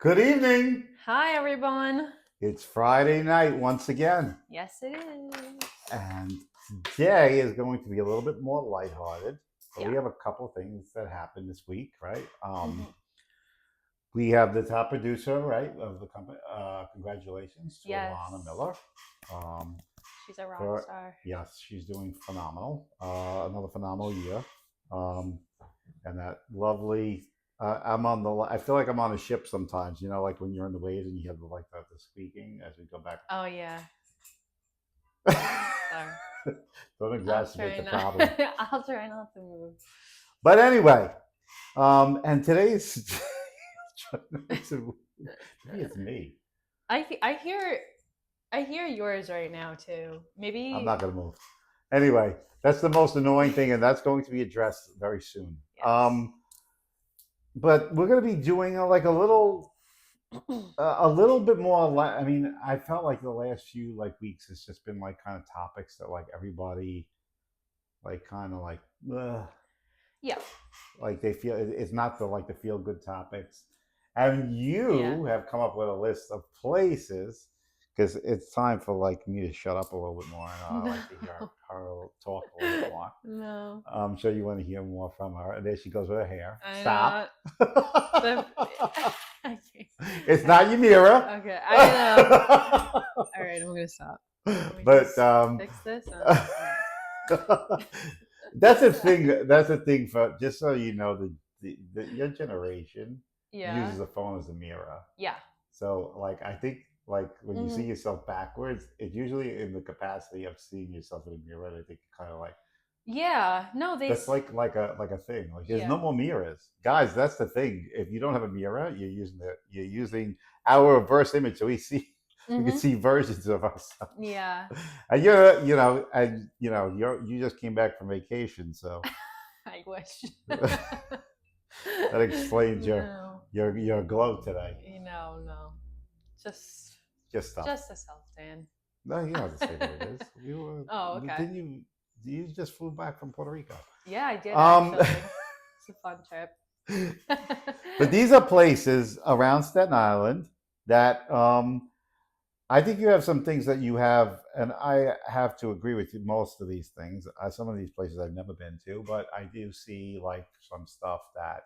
Good evening. Hi, everyone. It's Friday night once again, Yes, it is. and today is going to be a little bit more lighthearted. But we Yeah. have a couple things that happened this week, right? Hmm. We have the top producer, right, of the company. Congratulations to Alana Yes. Miller. Um, She's a rock for star. yes, she's doing phenomenal. Another phenomenal year. Um, and that lovely. I'm on the. I feel like I'm on a ship sometimes. You know, like when you're in the waves and you have the squeaking as we go back. Oh, yeah. Sorry. Don't I'll exacerbate try the not. problem. I'll try not to move. But anyway, and today's maybe it's me. I hear yours right now too. I'm Maybe. not gonna move. Anyway, that's the most annoying thing, and that's going to be addressed very soon. Yes. But we're gonna be doing like a little bit more. I mean, I felt like the last few like weeks has just been like kind of topics that like everybody like kind of like. Yeah. Like they feel it's not the like the feel good topics, and Yeah. you have come up with a list of places because it's time for like me to shut up a little bit more, and I No. like to hear her talk a little bit more. No. I'm sure you want to hear more from her. And there she goes with her hair. I Stop. know. The, I It's not your mirror. Okay, I know. All right, I'm gonna stop. Let me But just fix this. that's the thing. That's the thing for just so you know your generation Yeah. uses a phone as a mirror. Yeah. So like I think like when you see Hmm. yourself backwards, it's usually in the capacity of seeing yourself in a mirror. And I think kind of like Yeah. No, that's like a thing. Like there's no yeah. more mirrors, guys. That's the thing. If you don't have a mirror, you're using our reverse image. So we can Hmm. see versions of ourselves. Yeah. And you just came back from vacation, so I wish. that explains your No. your your glow today. No. Just Just stuff. just a self tan. No, you don't have to say what it is. You were Oh, okay. didn't you just flew back from Puerto Rico? Yeah, I did Um, actually. It's a fun trip. but these are places around Staten Island that I think you have some things that you have, and I have to agree with you. Most of these things, some of these places I've never been to, but I do see like some stuff that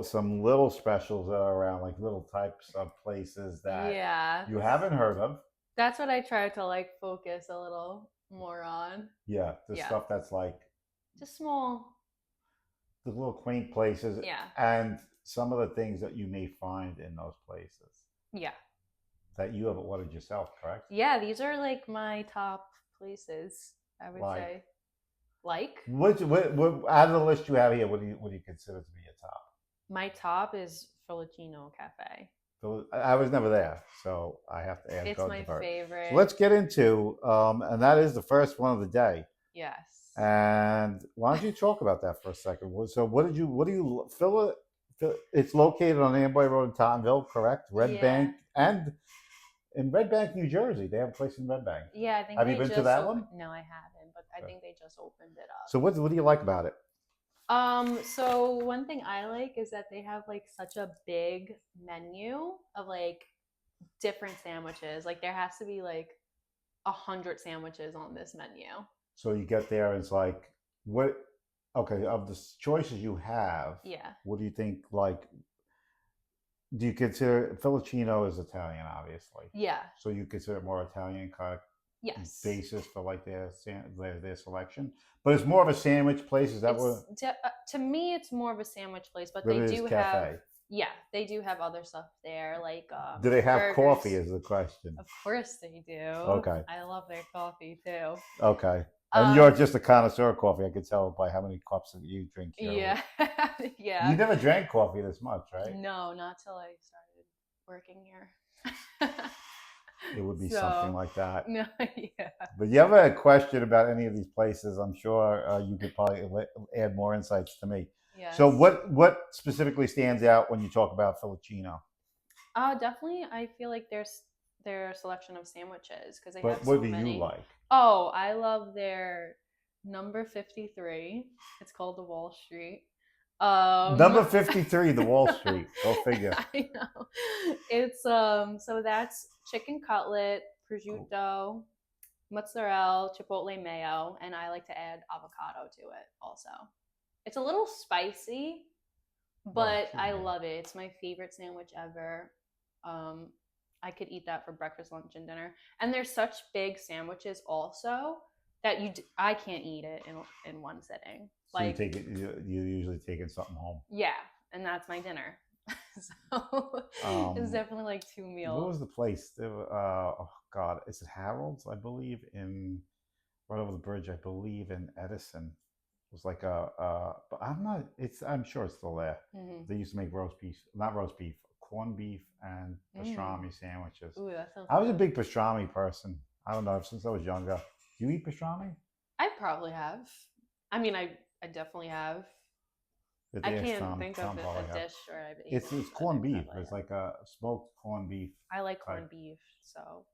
some little specials that are around, like little types of places that Yeah. you haven't heard of. That's what I try to like focus a little more on. Yeah, the Yeah. stuff that's like Just small. the little quaint places Yeah. and some of the things that you may find in those places Yeah. that you have ordered yourself, correct? Yeah, these are like my top places, I would Like, say. Like what out of the list you have here, what do you consider to be a top? my top is Filipino Cafe. So I was never there, so I have to add It's go to my Bert. So favorite. let's get into, and that is the first one of the day. Yes. And why don't you talk about that for a second? So what do you fill it? It's located on Amboy Road in Tottenville, correct? Red Yeah. Bank and in Red Bank, New Jersey. They have a place in Red Bank. Yeah, I think Have you they been to just that opened. one? No, I haven't, but I Okay. think they just opened it up. So what do you like about it? So one thing I like is that they have like such a big menu of like different sandwiches. Like there has to be like 100 sandwiches on this menu. So you get there, and it's like, what? Okay, of the choices you have, Yeah. what do you think? Like, do you consider Filipino is Italian, obviously? Yeah. So you consider it more Italian kind of Yes. basis for like their selection, but it's more of a sandwich place. Is that what? To me, it's more of a sandwich place, but But they it is do have, cafe. yeah, they do have other stuff there, like Do they have burgers. coffee? Is the question. Of course they do. Okay. I love their coffee too. Okay. And you're just a connoisseur of coffee. I can tell by how many cups that you drink here. Yeah. Yeah. You never drank coffee this much, right? No, not till I started working here. It would be something like that. No, yeah. But you ever had a question about any of these places? I'm sure you could probably add more insights to me. Yes. So what specifically stands out when you talk about Filipino? Definitely. I feel like their selection of sandwiches because they But have what so do many. you like? Oh, I love their number 53. It's called the Wall Street. Number 53, the Wall Street. Go figure. I know. It's so that's chicken cutlet, Oh, prosciutto, mozzarella, chipotle mayo, and I like to add avocado to it also. It's a little spicy, well, it but should I be. love it. It's my favorite sandwich ever. Um, I could eat that for breakfast, lunch, and dinner. And they're such big sandwiches also that I can't eat it in one sitting. So you Like, take it. You usually taking something home. yeah, and that's my dinner. So it's Um, definitely like two what meals. was the place? Oh God, is it Harold's? I believe in right over the bridge. I believe in Edison. It was like but I'm not. It's. I'm sure it's still there. Mm-hmm. They used to make roast beef, not roast beef, corned beef and Mm. pastrami sandwiches. Ooh, that sounds I was a good. big pastrami person. I don't know since I was younger. Do you eat pastrami? I probably have. I mean, I definitely have. If I they ask can't Tom, think of Tom probably a have. dish where I've It's eaten, but I corned beef. probably It's have. like a smoked corned beef I like type. corned beef, so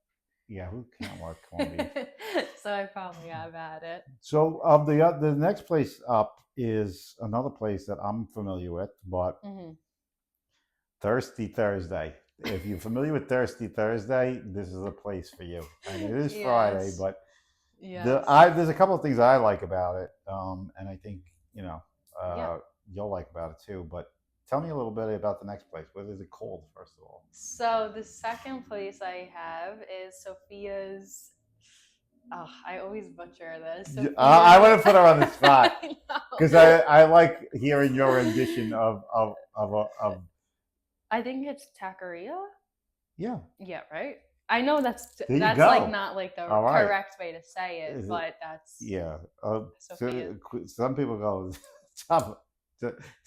Yeah, who can't like corned beef? so I probably have had it. So the next place up is another place that I'm familiar with, but Mm-hmm. Thirsty Thursday. If you're familiar with Thirsty Thursday, this is a place for you. And it is Friday, Yes. but Yes. there's a couple of things I like about it, and I think you know Yeah. you'll like about it too. But tell me a little bit about the next place. What is it called, first of all? So the second place I have is Sofia's. Oh, I always butcher this. I Sofia's. want to put her on the spot I because know. I like hearing your rendition of I think it's Taqueria. yeah. Yeah, right. I know There you that's like go. not like the All right. correct way to say it, Is it- but that's Yeah. Sophia. Some people go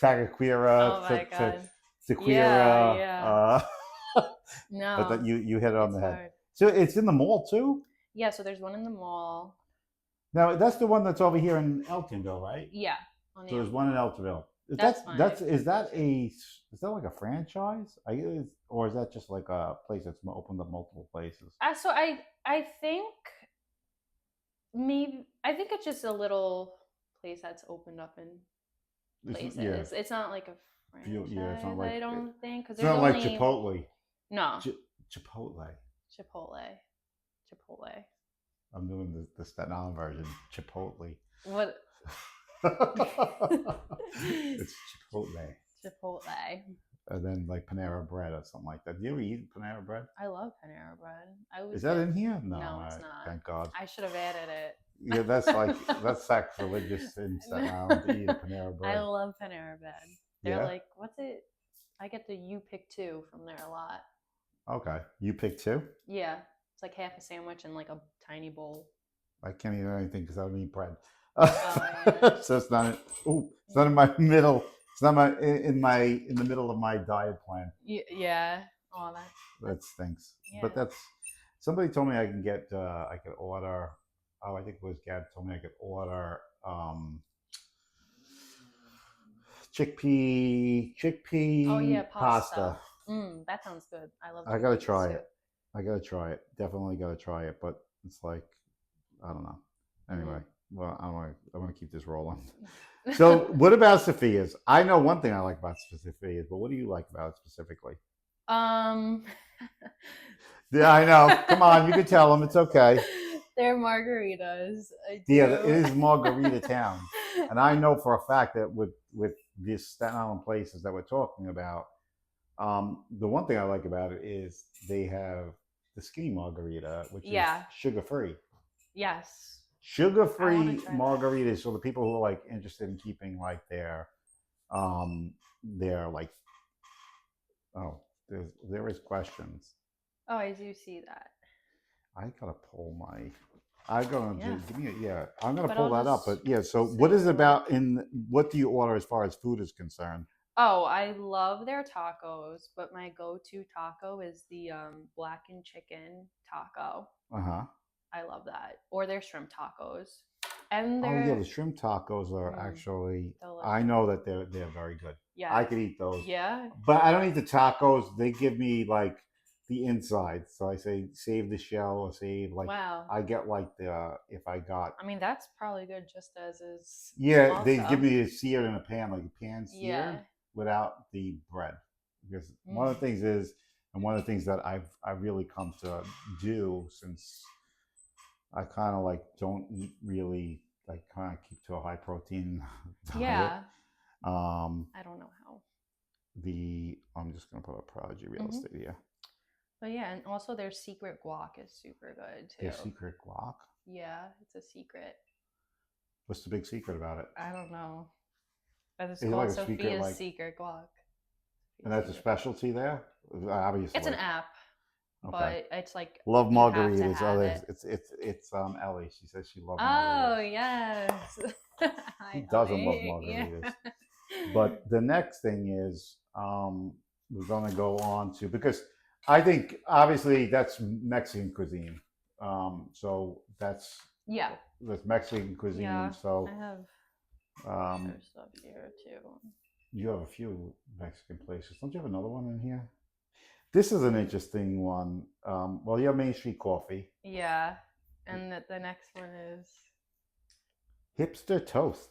Taqueria Oh my to god. Yeah, Tequila, yeah. but No, that you hit it on it's the head. hard. So it's in the mall too. Yeah, so there's one in the mall. Now that's the one that's over here in Eltonville, right? Yeah, on the So there's Amboy one in Road. Eltonville. That's my Is that go-to. is that like a franchise? Or is that just like a place that's opened up multiple places? So I think maybe I think it's just a little place that's opened up in Yeah, places. It's not like a yeah. It's not franchise, like I don't think, because it's there's not like only Chipotle. no Chipotle. Chipotle, Chipotle. I'm doing the Staten Island version. Chipotle. What? It's Chipotle. Chipotle. And then like Panera Bread or something like that. Do you ever eat Panera Bread? I love Panera Bread. I always Is that get. in here? No, No, it's not. thank God. I should have added it. Yeah, that's sacrilegious in Staten Island to eat a Panera I Bread. love Panera Bread. They're Yeah. like, what's it? I get the you pick two from there a lot. Okay, you pick two. Yeah, it's like half a sandwich and like a tiny bowl. I can't eat anything because I don't eat bread. Yeah. So it's not. It's not in my middle. It's not in the middle of my diet plan. Yeah. Oh, That stinks. yeah. But that's somebody told me I can get. I could order. Oh, I think it was Gad told me I could order chickpea Oh yeah, pasta. That sounds good. I love. I gotta chickpeas, try too. it. I gotta try it. Definitely gotta try it. But it's like I don't know. Anyway, well, I want to keep this rolling. So, what about Sophia's? I know one thing I like about Sophia's, but what do you like about it specifically? Um. Yeah, I know. Come on, you can tell them. It's okay. They're margaritas. I do. Yeah, it is Margarita Town, and I know for a fact that with these Staten Island places that we're talking about, the one thing I like about it is they have the skinny margarita, which Yeah. is sugar free. Yes. Sugar I free wanna try that. margaritas for the people who are like interested in keeping like their like there is questions. Oh, I do see that. I gotta pull my. I gotta Yeah. give me I'm gonna But pull I'll that up. just But yeah, so say what is it what I about what do you order as far as food is concerned? Oh, I love their tacos, but my go-to taco is the blackened chicken taco. Uh huh. I love that. Or their shrimp tacos. And Oh yeah, they're the shrimp tacos are actually. I delicious. know that they're very good. Yeah. I could eat those, Yeah. but I don't eat the tacos. They give me like the inside. So I say save the shell or save like Wow. I get like the if I got I mean, that's probably good just as is. yeah they Also. give me a seared in a pan like a pan seared Yeah. without the bread because one of Mm. the things is and one of the things that I really come to do since I kind of like don't eat really like kind of keep to a high protein diet. Yeah. Um, I don't know how. I'm just gonna put a Prodigy Real Hmm. Estate here. But yeah, and also their secret guac is super good Their too. secret guac. Yeah, it's a secret. What's the big secret about it? I don't know. But it's Is it called like a secret Sofia's like, secret guac. and that's a Secret. specialty there? Obviously. It's an app, Okay. but it's like Love you have to margaritas. Oh, have it. it's Ellie. She says she loves Oh margaritas. yes. Who Hi, doesn't love Ellie. margaritas? Yeah. But the next thing is we're going to go on to because I think obviously that's Mexican cuisine. So that's Yeah. Mexican cuisine. Yeah. So I have um, other stuff here too. you have a few Mexican places. Don't you have another one in here? This is an interesting one. Well, you have Main Street Coffee. Yeah. And the next one is Hipster Toast.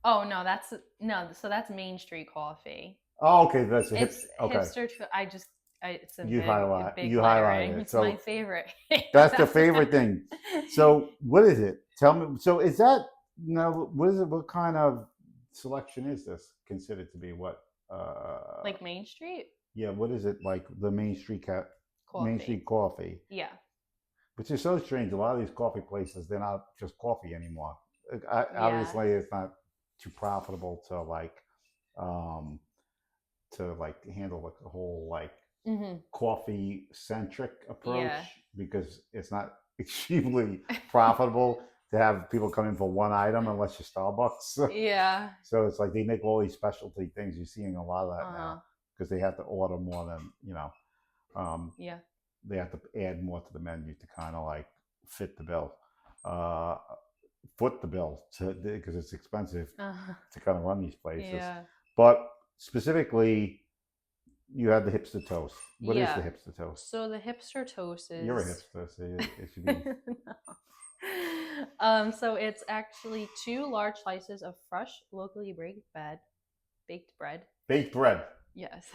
oh no, so that's Main Street Coffee. Oh, okay, that's a It's okay. hipster. It's a You big highlighted lettering. it. It's So my favorite. that's the favorite thing. So what is it? Tell me. So is that now? What is it? What kind of selection is this considered to be? What? like Main Street Yeah. What is it like? The Main Street Main Coffee. Street Coffee, Yeah. which is so strange. A lot of these coffee places, they're not just coffee anymore. Yeah. Obviously, it's not too profitable um, to like handle like the whole like Mm-hmm. coffee centric approach Yeah. because it's not extremely profitable to have people come in for one item unless you're Starbucks. Yeah. So it's like they make all these specialty things. You're seeing a lot of that Uh-huh. now because they have to order more than Yeah. they have to add more to the menu to kind of like fit the bill, foot the bill because it's expensive Uh-huh. to kind of run these places. Yeah. But specifically, you had the hipster toast. What is Yeah. the hipster toast? So the hipster toast is You're a hipster, so it should be. No. So it's actually 2 large slices of fresh, locally baked bread. Baked bread. Yes.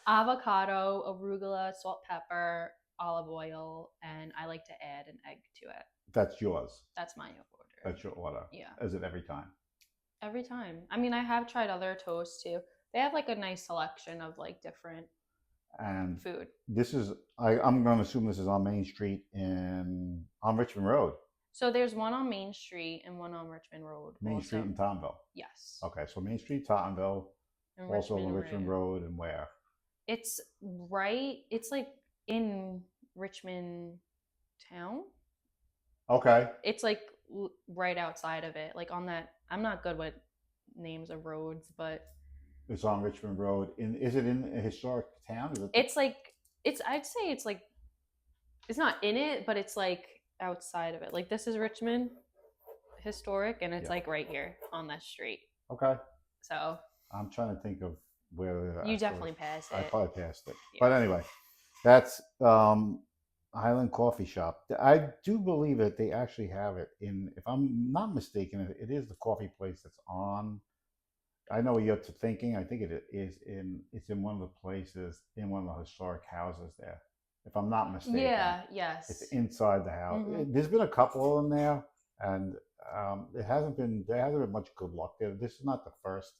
Avocado, arugula, salt, pepper, olive oil, and I like to add an egg to it. That's yours. That's my order. That's your order. Yeah. Is it every time? Every time. I mean, I have tried other toasts too. They have like a nice selection of like different And food. this is I'm going to assume this is on Main Street on Richmond Road. So there's one on Main Street and one on Richmond Road. Main also. Street in Tottenville. Yes. Okay, so Main Street, Tottenville, And also on Richmond Road, and where? It's right. It's like in Richmond town. Okay. It's like right outside of it, like on that. I'm not good with names of roads, but It's on Richmond Road. Is it in a historic town? Is it? it's like I'd say it's like it's not in it, but it's like outside of it. Like this is Richmond historic, and it's like right here on that street. Okay. So I'm trying to think of where you definitely passed it. I probably passed it. Yeah. But anyway, that's Island Coffee Shop. I do believe that they actually have it in, if I'm not mistaken, it is the coffee place that's on. I know what you're thinking. I think it's in one of the places in one of the historic houses there. If I'm not mistaken. Yeah, yes. It's inside the house. Mhm. There's been a couple of them there, and there hasn't been much good luck there. This is not the first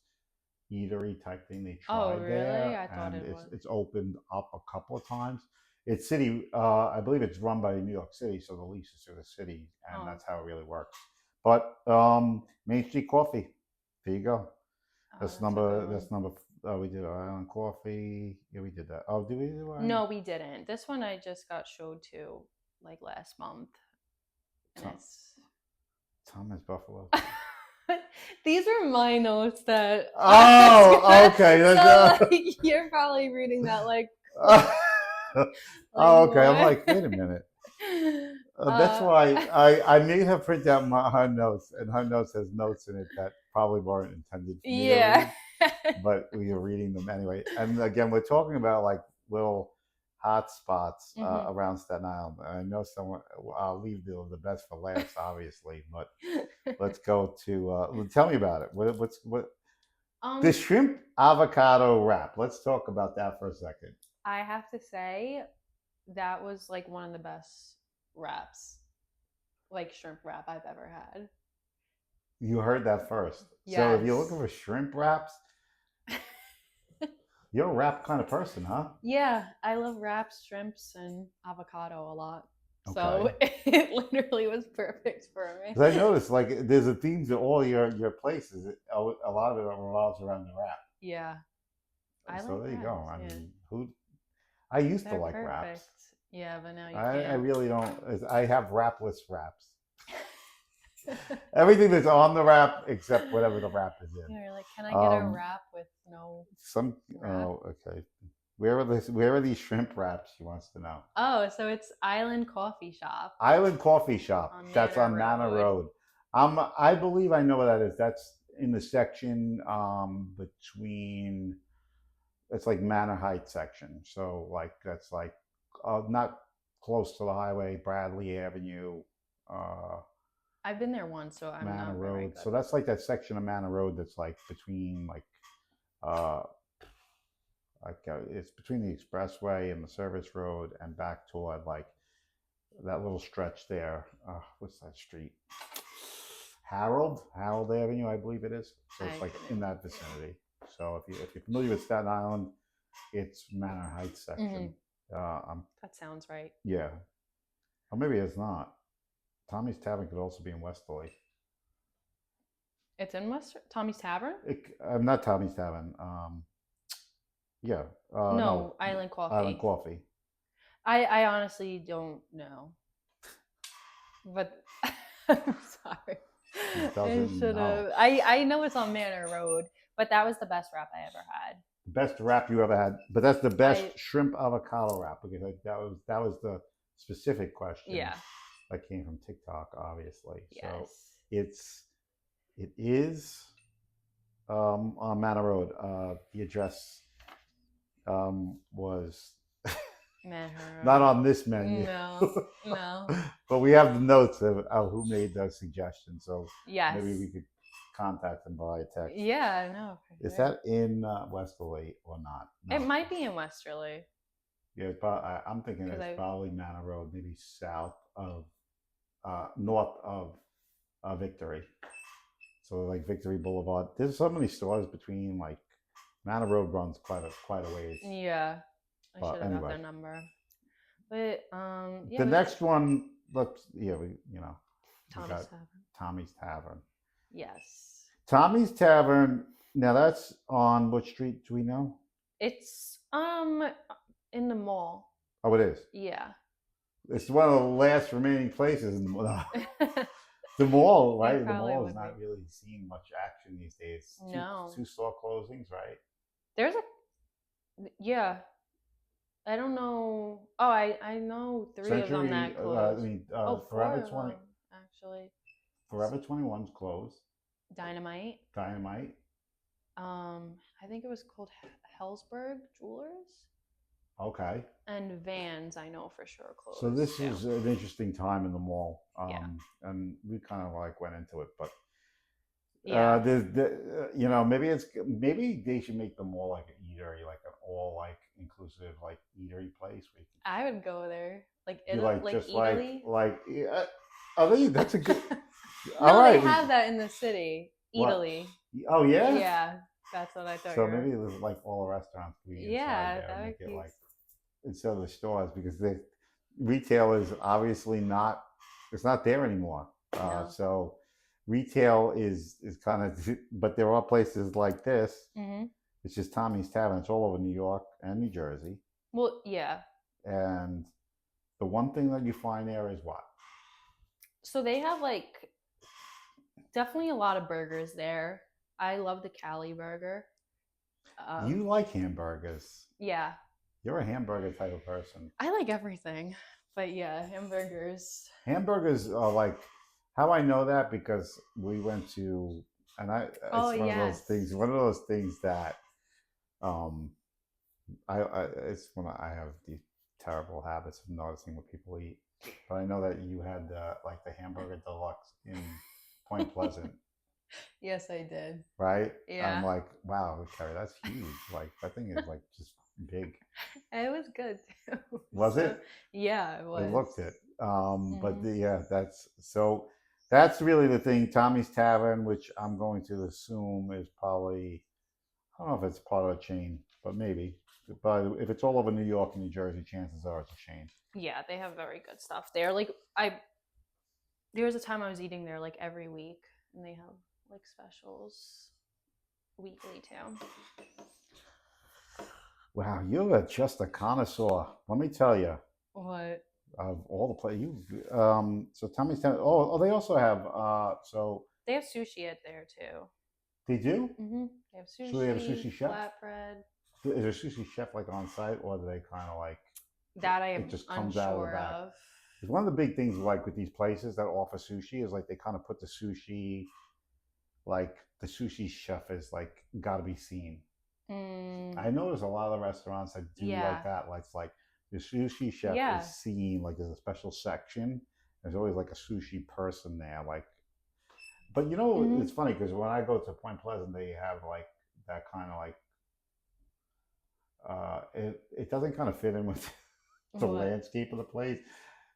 eatery type thing they tried Oh, really? there. I thought and it was. it's opened up a couple of times. It's city. I believe it's run by New York City, so the lease is to the city, and Oh. that's how it really works. But Main Street Coffee. There you go. Oh, That's a number. good That's one. number. We did Island Coffee. Yeah, we did that. Oh, did we do Island? No, we didn't. This one I just got showed to like last month. And Tom- it's Thomas Buffalo. these are my notes that Oh, okay. So, like, you're probably reading that like Oh, okay. I'm what? like, wait a minute. That's why I made her print out her notes, and her notes has notes in it that probably weren't intended for me to yeah. read, but we are reading them anyway. And again, we're talking about like little hot spots Hmm. around Staten Island. I know someone. I'll leave the best for last, obviously, but let's go to. Tell me about it. What the um, shrimp avocado wrap? Let's talk about that for a second. I have to say that was like one of the best wraps, like shrimp wrap I've ever had. You heard that first. So if you're looking Yes. for shrimp wraps, you're a wrap kind of person, huh? Yeah, I love wraps, shrimps, and avocado a lot. So Okay. it literally was perfect for me. Because I noticed like there's a theme to all your places. A lot of it revolves around the wrap. Yeah, I So like there you go. wraps. I Yeah, mean, who I used to they're like wraps. perfect. Yeah, but now you I can't. really don't. I have wrapless wraps. Everything that's on the wrap except whatever the wrap is in. You're like, can I get a Um, wrap with no some. wrap? Oh, okay. Where are these shrimp wraps? She wants to know. Oh, so it's Island Coffee Shop Island Coffee Shop. on That's Manor on Manor Road. Road. I believe I know what that is. That's in the section between. It's like Manor Heights section. So like that's like not close to the highway, Bradley Avenue, uh, I've been there once, so I'm Manor not very Road. good So with. that's like that section of Manor Road that's like between uh, it's between the expressway and the service road and back toward like that little stretch there. What's that street? Harold Avenue, I believe it is. So it's I like in couldn't. that vicinity. So if you're familiar with Staten Island, it's Manor Heights section. I'm That sounds right. Yeah, or maybe it's not. Tommy's Tavern could also be in Westerly. It's in West Tommy's Tavern. Not Tommy's Tavern. Yeah, no, No, Island Island Coffee. Coffee. I honestly don't know, but I'm sorry. He I doesn't should know. have. I know it's on Manor Road, but that was the best wrap I ever had. The best wrap you ever had, but that's the best I shrimp avocado wrap because that was the specific question Yeah. that came from TikTok, obviously. So Yes. it is on Manor Road. The address was Manor not Road. on this menu, No. No. but we have the notes of who made those suggestions. So Yes. maybe we could contact them by text. Yeah. No. For Is sure. that in Westerly or not? It No. might be in Westerly Yeah, I'm thinking because it's I. probably Manor Road, maybe north of Victory. So like Victory Boulevard. There's so many stores between like Manor Road runs quite a ways. Yeah. I should But have got anyway, their number. But yeah, the next one. We Thomas got Tavern. Tommy's Tavern. Yes. Tommy's Tavern. Now that's on what street? Do we know? It's in the mall. Oh, it is. Yeah. It's one of the last remaining places in the mall. The mall, right? It The probably mall is would not be. really seeing much action these days. No. Two store closings, right? There's a yeah. I don't know. Oh, I know three of them Century, that closed. Oh, Forever four of 20, them actually. Forever 21's closed. Dynamite. Dynamite. I think it was called Hellsberg Jewelers. Okay. And Vans, I know for sure closed. So this too. is an interesting time in the mall. Yeah. And we kind of like went into it, but Yeah. maybe they should make the mall like an eatery, like an all like inclusive like eatery place. Where you I would go there. Like can, Italy, like just Italy. yeah, are they? That's a good. No, All right. they have that in the city. What? Italy. Oh yeah. Yeah, that's what I thought. So you were. maybe there's like all the restaurants could be inside Yeah, there that and would make it be. like instead of the stores because the retail is obviously not it's not there anymore. No. So retail is kind of but there are places like this. Mm-hmm. It's just Tommy's Tavern. It's all over New York and New Jersey. Well, yeah. And the one thing that you find there is what? So they have like definitely a lot of burgers there. I love the Cali burger. You like hamburgers. Yeah. You're a hamburger type of person. I like everything, but yeah, hamburgers. Hamburgers are like how I know that because we went to and it's one of those things. One of those things that it's when I have the terrible habits of noticing what people eat. But I know that you had like the hamburger deluxe in Point Pleasant, Yes, I did. right? I'm Yeah. like, wow, Carrie, that's huge. Like that thing is like just big. It was good too. Was So it? yeah, it It was. looked it. But Hmm. yeah, that's so. That's really the thing. Tommy's Tavern, which I'm going to assume is probably, I don't know if it's part of a chain, but maybe. But if it's all over New York and New Jersey, chances are it's a chain. Yeah, they have very good stuff there. Like I there was a time I was eating there like every week, and they have like specials weekly too. Wow, you're just a connoisseur. Let me tell you, What? of all the places you. So Tommy's Tavern. Oh, they also have. So They have sushi at there too. they do. They have So they have a sushi, sushi chef. flatbread. Is there a sushi chef like on site, or do they kind of like That I it am just comes out of the unsure back? of. Because one of the big things like with these places that offer sushi is like they kind of put the sushi, like the sushi chef is like got to be seen. I know there's a lot of restaurants that do like Yeah. that. Like it's like the sushi chef Yeah. is seen, like there's a special section. There's always like a sushi person there. Like, but you know, it's funny because when I go to Point Pleasant, they have like that kind of like it doesn't kind of fit in with the What? landscape of the place.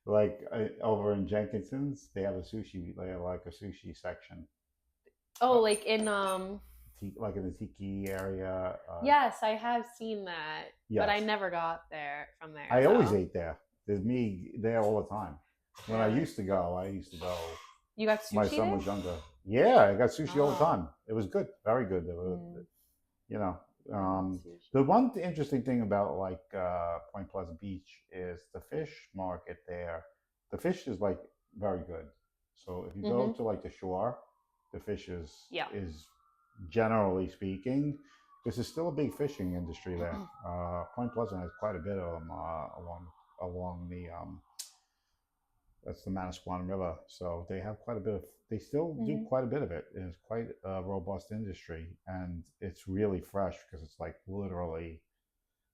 Like over in Jenkinson's, they have a sushi, they have like a sushi section, Oh, uh, like in like in the tiki area. yes, I have seen that, but I Yes, never got there from there I always though. ate there. There's me there all the time. When I Really? used to go, I used to go. You got My sushi son there? was younger. Yeah, I got sushi all the Oh. time. It was good, very good. Mm, You know, I love um, sushi. the one interesting thing about like Point Pleasant Beach is the fish market there. The fish is like very good. So if you go Mhm. to like the shore, the fish Yeah. is generally speaking, this is still a big fishing industry there. Point Pleasant has quite a bit of them along the that's the Manasquan River. So they have quite a bit of, they still do Mhm. quite a bit of it. It's quite a robust industry and it's really fresh because it's like literally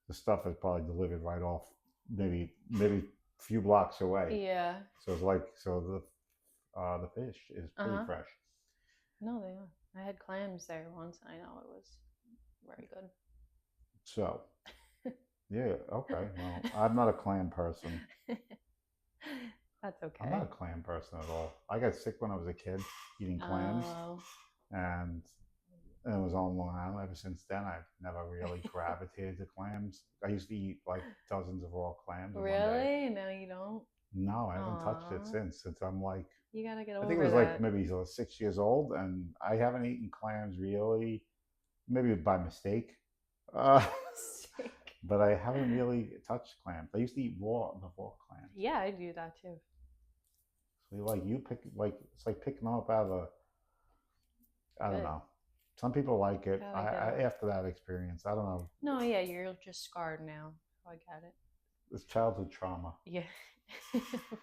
the stuff is probably delivered right off maybe a few blocks away. Yeah. So it's like, so the fish is pretty Uh-huh. fresh. No, they are. I had clams there once. I know it was very So yeah, okay. Well, I'm not a clam person. good. That's I'm not okay. a clam person at all. I got sick when I was a kid eating clams Oh. and it was on Long Island. Ever since then, I've never really gravitated to clams. I used to eat like dozens of raw clams in one day. Really? No, you don't? No, I haven't touched it Aw. since I'm like, You gotta get I think it over was like that. maybe 6 years old, and I haven't eaten clams really, maybe by mistake, uh, Mistake. but I haven't really touched clams. I used to eat the raw clams. Yeah, I do that too. So like you pick like it's like picking them up out of I don't Good. know. Some people like it. Gotta go. After that experience, I don't know. No, yeah, you're just scarred now. I get it. It's childhood trauma. Yeah.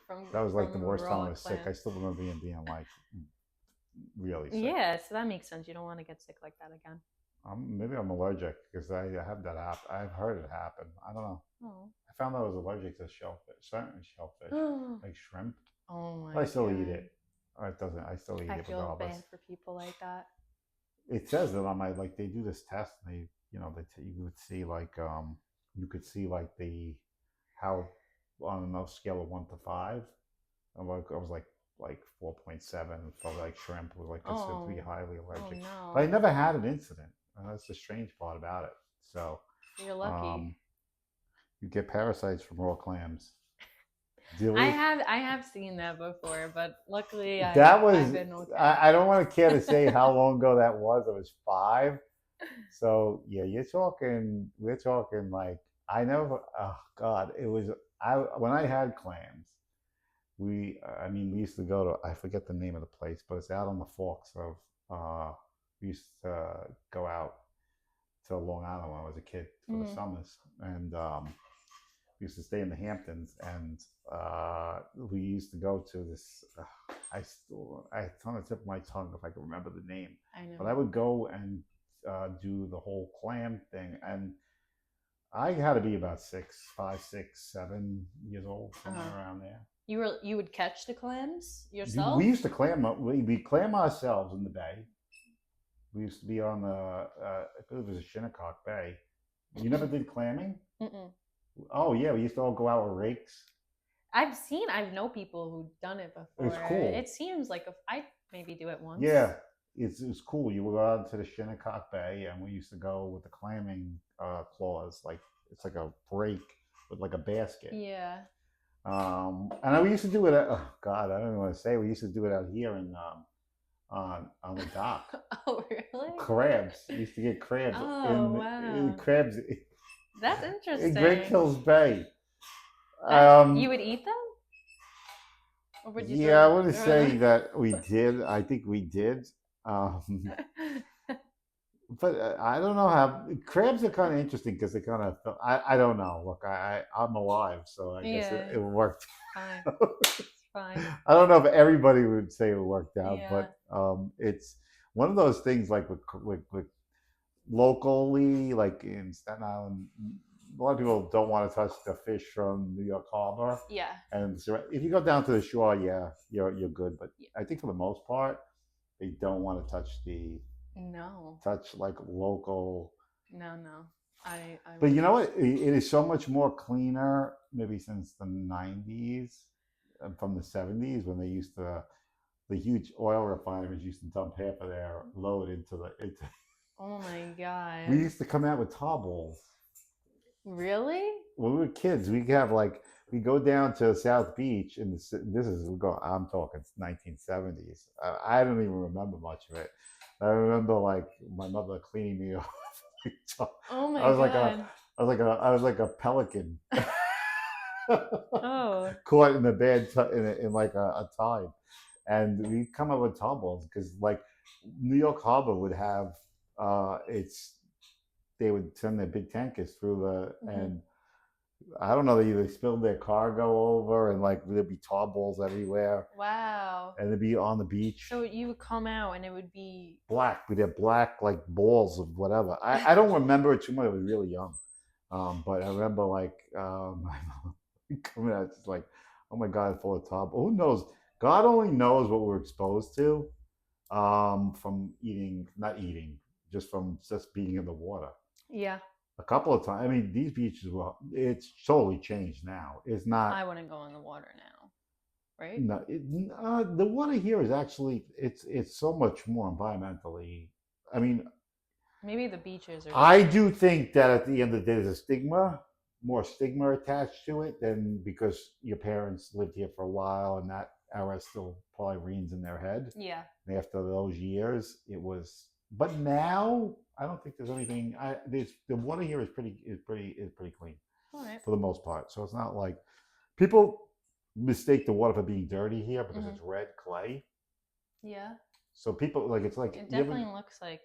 from That was like the worst time I raw was sick. I clams. still remember being like really sick. Yeah, so that makes sense. You don't want to get sick like that again. Maybe I'm allergic because I have that happen. I've heard it happen. I don't know. Oh. I found out I was allergic to shellfish, certain shellfish, Oh like shrimp. my But I still eat god. it. It doesn't. I still eat I it feel regardless. bad for people like that. It says that on my like they do this test. And they you would see like you could see like the how on a scale of 1 to 5. I was like 4.7 for like shrimp was like considered to be Oh. highly Oh allergic. But I no. never had an incident. And that's the strange part about it. So You're lucky. um, you get parasites from raw clams. Dilly. I have seen that before, but luckily That I've was been okay. I don't want to care to say how long ago that was. It was 5. So yeah, we're talking like I never oh god, it was I when I had clams, I mean we used to go to I forget the name of the place, but it's out on the forks of we used to go out to Long Island when I was a kid for the summers and we used to stay in the Hamptons and we used to go to this it's on the tip of my tongue if I can remember the name. I know. But I would go and do the whole clam thing and I had to be about 5, 6, 7 years old, somewhere Uh-huh. around there. You would catch the clams We yourself? used to clam. We clam ourselves in the bay. We used to be on the. I believe it was a Shinnecock Bay. You never did clamming? Mm-mm. Oh yeah, we used to all go out with rakes. I've known people who've done it It's before. It cool. seems like if I maybe do it once. Yeah, it's cool. You would go out to the Shinnecock Bay, and we used to go with the clamming claws. Like it's like a break with like a basket. Yeah. And we used to do it. Oh God, I don't even want to say. We used to do it out here in on the dock. Oh, really? Crabs. We used to get crabs Oh, wow. crabs That's in Great interesting. Kills Bay. You would eat them? Or would you Yeah, I wouldn't throw them? say that we did. I think we did. Um, but I don't know how crabs are kind of interesting because they kind of. I don't know. Look, I'm alive, so I guess Yeah, it worked. fine. It's fine. I don't know if everybody would say it worked out, Yeah. but it's one of those things like with locally, like in Staten Island, a lot of people don't want to touch the fish from New York Harbor. Yeah. And so if you go down to the shore, yeah, you're good. But Yeah. I think for the most part, they don't want to No. touch like local. No, no. I But you wouldn't. know what? It is so much more cleaner, maybe since the '90s, and from the '70s when they used to the huge oil refineries used to dump half of their load into the into. Oh my We God. used to come out with tar balls. Really? When we were kids, we have like we go down to South Beach, and this is we go. I'm talking 1970s. I don't even remember much of it. I remember like my mother cleaning me off. Oh I my was like God. I was like a pelican Oh. caught in a in like a tide, and we come up with tumbles because like New York Harbor would have it's they would send their big tankers through Hmm. and I don't know, they either spilled their cargo over and like there'd be tar balls everywhere Wow. and they'd be on the beach. So you would come out and it would be. Black. We'd have black like balls of whatever. I don't remember it too much. I was really young. But I remember like my mom coming out just like, oh my God, full of tar. Who knows? God only knows what we're exposed to from eating, not eating, just from just being in the water. Yeah. A couple of times. I mean, these beaches, well, it's totally changed now. It's not. I wouldn't go in the water now, right? No, the water here is actually it's so much more environmentally. I mean, Maybe the beaches are I different. do think that at the end of the day, there's a stigma, more stigma attached to it than because your parents lived here for a while and that era still probably reigns in their head. Yeah. And after those years, it was. But now, I don't think there's anything. The water here is pretty clean All right. for the most part. So it's not like people mistake the water for being dirty here because Hmm. it's red clay. Yeah. So people like it's like It you ever definitely looks like.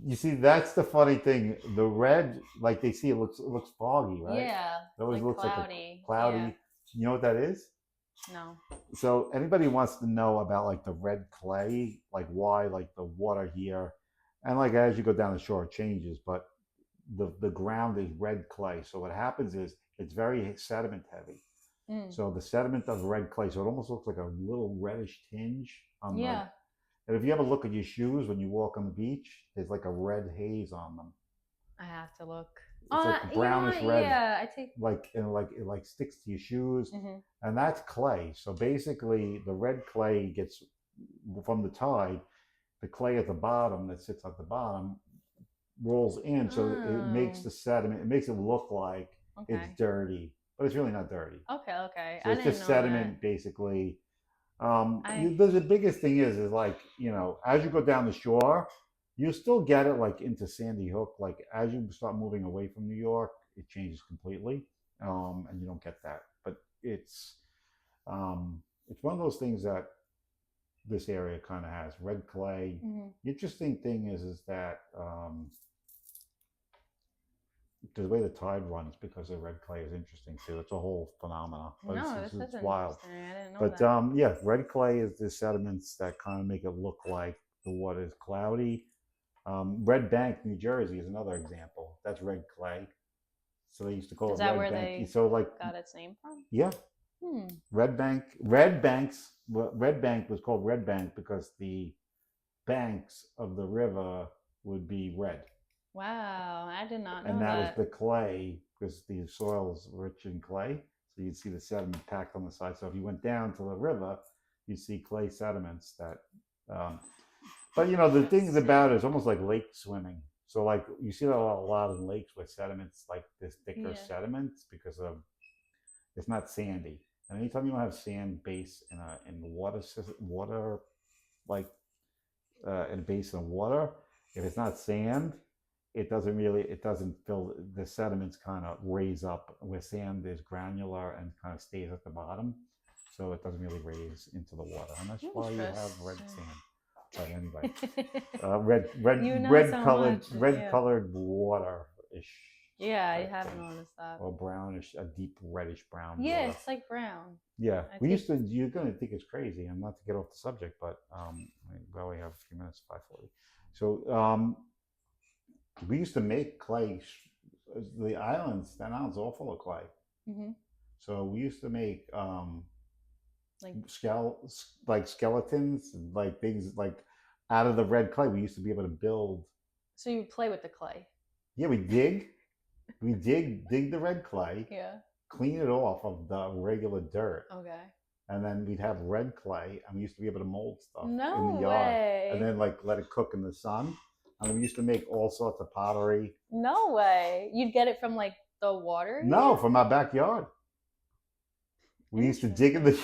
you see, that's the funny thing. The red, like they see, it looks foggy, right? Yeah. It always Like looks like a cloudy. Yeah. cloudy. You know what that is? No. So anybody wants to know about like the red clay, like why like the water here, and like as you go down the shore, it changes, but the ground is red clay. So what happens is it's very sediment heavy. Mm. So the sediment of red clay, so it almost looks like a little reddish tinge on the. Yeah. And if you ever look at your shoes when you walk on the beach, there's like a red haze on them. I have to look. It's like You know brownish what? red, Yeah. I take. like and like it like sticks to your shoes, Hmm. and that's clay. So basically, the red clay gets from the tide. The clay at the bottom that sits at the bottom rolls in, so it makes Oh. the sediment. It makes it look like it's Okay. dirty, but it's really not dirty. Okay. Okay. So I it's didn't just know that. sediment, basically. I. The biggest thing is like as you go down the shore, you still get it like into Sandy Hook. Like as you start moving away from New York, it changes completely, and you don't get that. But it's one of those things that this area kind of has red clay. Mhm. The interesting thing is that the way the tide runs because of red clay is interesting too. It's a whole phenomena, but No, this is it's wild. interesting. I didn't know But that. yeah, red clay is the sediments that kind of make it look like the water is cloudy. Red Bank, New Jersey is another example. That's red clay. So they used to call Is it that Red where Bank. they So like, got its name from? yeah, Hmm. Red Bank, Red Banks. Well, Red Bank was called Red Bank because the banks of the river would be red, Wow, I did not know and that was that. the clay because the soil is rich in clay. So you'd see the sediment packed on the side. So if you went down to the river, you'd see clay sediments that. But you know the things about it is almost like lake swimming. So like you see that a lot in lakes with sediments like this thicker Yeah. sediments because of it's not sandy. And anytime you don't have sand base in the water like in a basin of water, if it's not sand, it doesn't fill the sediments kind of raise up where sand is granular and kind of stays at the bottom, so it doesn't really raise into the water, and that's why you have red Interesting. sand. But anyway, You know so much. red Yeah. colored water ish Yeah, I type haven't thing, noticed that. or brownish, a deep reddish brown Yeah, water. it's like brown. Yeah, I we think used to. You're gonna think it's crazy, and not to get off the subject, but we only have a few minutes, 5:40. So we used to make clay. The islands, Staten Island's all full of clay. hmm So we used to make like like skeletons, like things like out of the red clay. We used to be able to build. so you play with the clay. Yeah, we dig the red clay, Yeah. clean it off of the regular dirt, Okay. and then we'd have red clay, and we used to be able to mold stuff in No the yard, and way. then like let it cook in the sun. And we used to make all sorts of pottery. No way. You'd get it from like the water No, here? from our backyard. We used to dig in the.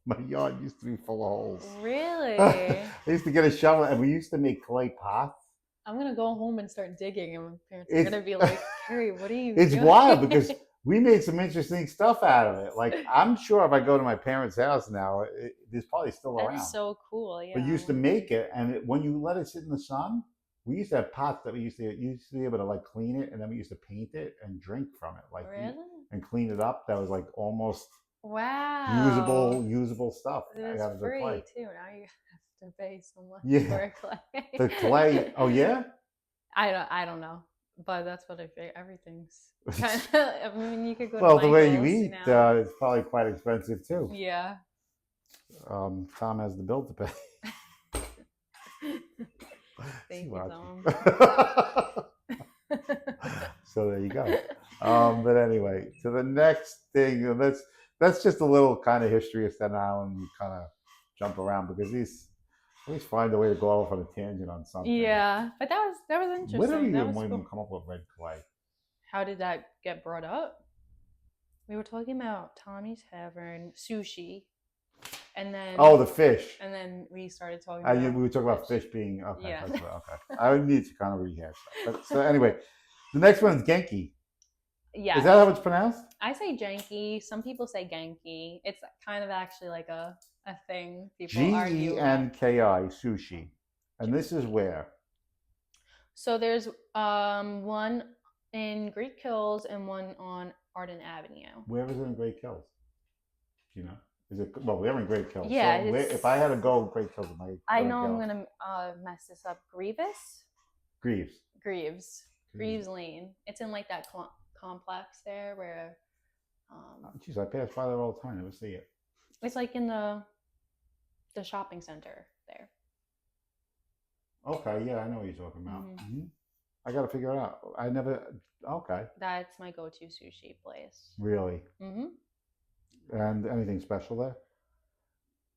My yard used to be full of holes. Really? I used to get a shovel, and we used to make clay pots. I'm gonna go home and start digging, and my parents are It's gonna be like, "Carrie, what are you it's doing?" wild because we made some interesting stuff out of it. Like I'm sure if I go to my parents' house now, it's probably still That around. is so cool. Yeah. But you I used to wanna make see. it, and when you let it sit in the sun, we used to have pots that we used to be able to like clean it, and then we used to paint it and drink from it, like Really? and clean it up. That was like almost Wow. usable stuff It was out of the clay. free too. Now you have to pay so much Yeah, for clay. the clay. Oh yeah. I don't know, but that's what I figure. Everything's kind of. I mean, you could go to Well, the way you Michael's, eat, it's probably quite expensive too. Yeah. Tom has the bill to pay. Thank you, Tom. So there you go. But anyway, so the next thing, that's just a little kind of history of Staten Island. We kind of jump around because these always find a way to go off on a tangent on something. Yeah, but that was interesting. When did we That was even cool. come up with red clay? How did that get brought up? We were talking about Tommy's Tavern, sushi, and then Oh, the fish. and then we started talking We about were talking about fish being okay. Yeah. That's right, okay. I would need to kind of rehash that. But, so anyway, the next one is Genki. Yeah. Is that how it's pronounced? I say janky. Some people say Genki. It's kind of actually like a thing people argue about. Genki sushi, and this is where. So there's one in Greek Hills and one on Arden Avenue. Where is it in Great Kills? Do you know? Is it well? We're in Great Kills. Yeah, So if I had to go Great Kills, I know I'm gonna mess this up. Greaves. Greaves Lane. It's in like that complex there where. Jeez, I pass by there all the time. I never see it. It's like in the shopping center there. Okay, yeah, I know what you're talking about. Mm-hmm. I got to figure it out. I never. Okay. That's my go-to sushi place. Really. Mm-hmm. And anything special there?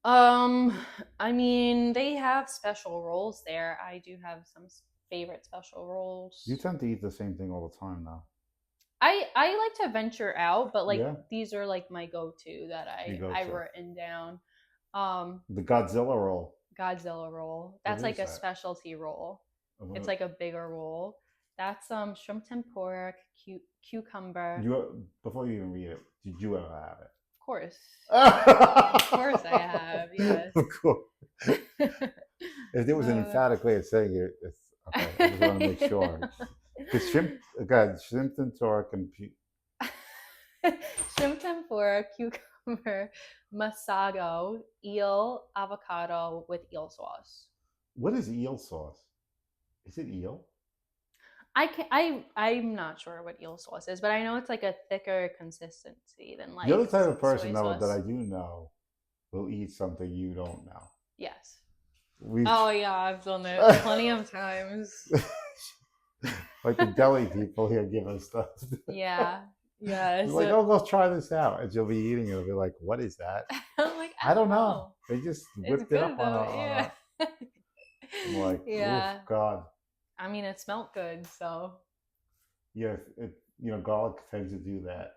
I mean, they have special rolls there. I do have some favorite special rolls. You tend to eat the same thing all the time, though. I like to venture out, but like Yeah. these are like my go-to that I've written down. The Godzilla roll. Godzilla roll. That's like a specialty roll. It's like a bigger roll. That's shrimp tempura, cucumber. Before you even read it, did you ever have it? Of course. Of course I have, yes. Of course. If there was an emphatic way of saying it, it's okay. I just want to make sure. Because shrimp tempura shrimp tempura, cucumber, masago, eel, avocado with eel sauce. What is eel sauce? Is it eel? I'm not sure what eel sauce is, but I know it's like a thicker consistency than The other like type of person soy though that sauce. I do know will eat something you don't know. Yes. We Oh yeah, I've done it plenty of times. like the deli people here give us stuff. Yeah. Yeah. You're like, So oh, go try this out, and you'll be eating it. It'll be like, what is that? I'm like, I I don't don't know. know. They just It's whipped it good up on though. a. Yeah. I'm like, oof, Yeah. God. I mean, it smelled good, so. Yeah, garlic tends to do that.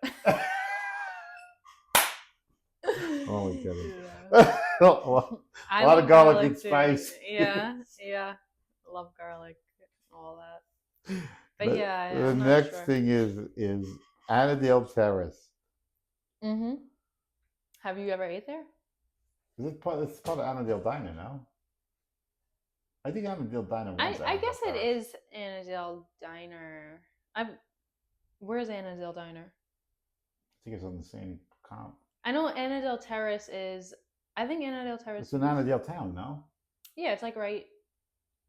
I'm only kidding. Yeah. a lot I a lot of love garlic and garlic too. spice. Yeah. Yeah. Love garlic, all that. But the, yeah, the I'm not next sure. thing is Annandale Terrace. Mm-hmm. Have you ever ate there? Is it part? It's part of Annandale Diner now. I think Annandale Diner I wants I Annandale guess it Terrace. is Annandale Diner. I'm. Where's Annandale Diner? I think it's on the same comp. I know Annandale Terrace is. I think Annandale Terrace It's in used. Annandale Town, no? Yeah, it's like right.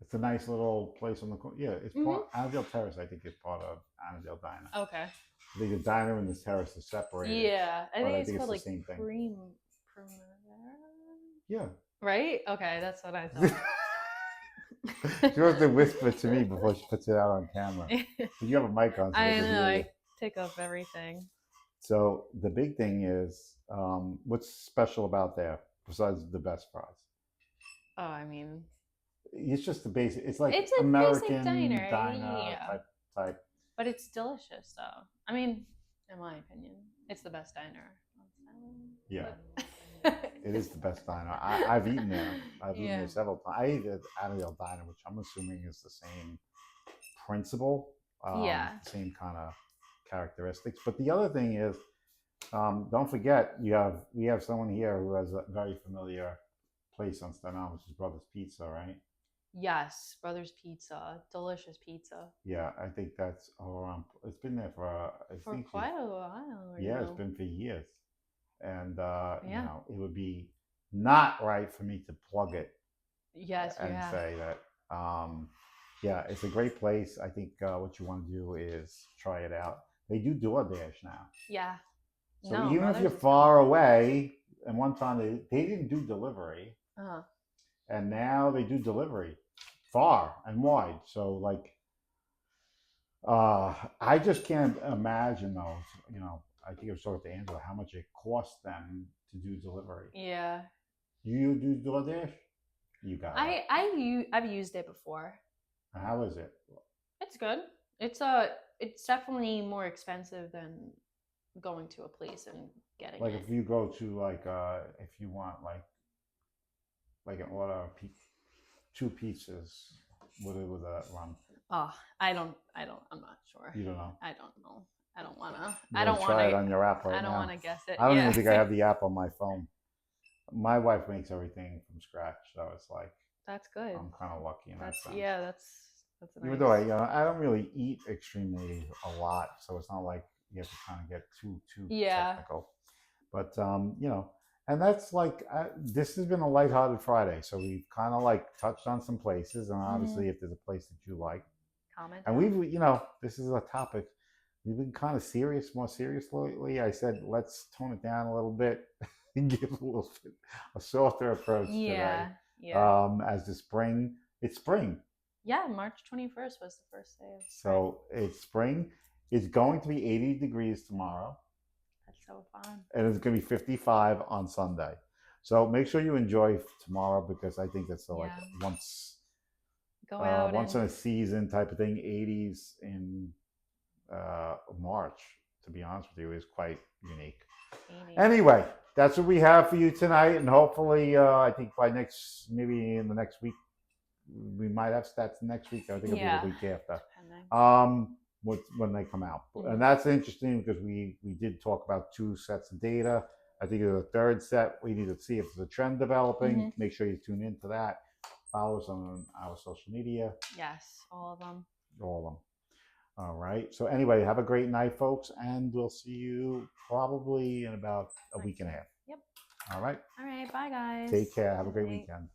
It's a nice little place on the corner. Yeah, it's Mm-hmm. part Annandale Terrace. I think is part of Annandale Diner. Okay. I think the diner and the terrace is separated. Yeah, I But think I it's think it's called the like same thing. Primavera. Yeah. Right? Okay, that's what I thought. She wants to whisper to me before she puts it out on camera. But you have a mic on, so they I can know. hear you. I take up everything. So the big thing is, what's special about there besides the best fries? Oh, I mean, It's just the basic. It's like it's a basic American diner. diner Yeah. type. But it's delicious, though. I mean, in my opinion, it's the best diner. Yeah. But- It is the best diner. I've eaten there. I've eaten Yeah. there several times. I ate at Annandale Diner, which I'm assuming is the same principle, Yeah. same kind of characteristics. But the other thing is, don't forget we have someone here who has a very familiar place on Staten Island, which is Brothers Pizza, right? Yes, Brothers Pizza, delicious pizza Yeah, I think that's all around. It's been there for I for think quite a while. yeah, it's been for years, and Yeah. it would be not right for me to plug it Yes, you and have. say that. Yeah, it's a great place. I think what you want to do is try it out. They do DoorDash now. Yeah. So No, even if Brothers you're is far away, and one time they didn't do delivery, Uh-huh. and now they do delivery far and wide. So like, I just can't imagine those. I think I was talking to Angela how much it costs them to do delivery. Yeah. You do DoorDash? You got it. I've used it before. How is it? It's good. It's definitely more expensive than going to a place and getting Like it. if you go to if you want like an order of two pizzas, what would that run? Oh, I'm not sure. You don't know. I don't know. I don't wanna. You I gotta don't try wanna. it on your app right I don't now. wanna guess it. I don't Yeah. even think I have the app on my phone. My wife makes everything from scratch, so it's like That's good. I'm kind of lucky in that That's sense. yeah. That's Even nice. though I don't really eat extremely a lot, so it's not like you have to kind of get too Yeah. technical. But and that's like this has been a lighthearted Friday, so we've kind of like touched on some places, and obviously if there's a place that you like, Comment. and this is a topic we've been kind of more serious lately. I said let's tone it down a little bit and give a little bit a softer approach Yeah. today. Yeah. As the spring, it's spring. Yeah. March 21st was the first day of spring. So it's spring. It's going to be 80 degrees tomorrow. That's so fun. And it's going to be 55 on Sunday. So make sure you enjoy tomorrow because I think that's like once in a season type of thing. 80s in March, to be honest with you, is quite unique. Anyway, that's what we have for you tonight. And hopefully, I think maybe in the next week, we might have stats next week. I think it'll be the week after. When they come out. And that's interesting because we did talk about 2 sets of data. I think there's a third set. We need to see if there's a trend developing. Make sure you tune into that. Follow us on our social media. Yes, all of them. All of them. All right. So anyway, have a great night, folks, and we'll see you probably in about a week and a half. Yep. All right. All right. Bye, guys. Take care. Have a great weekend.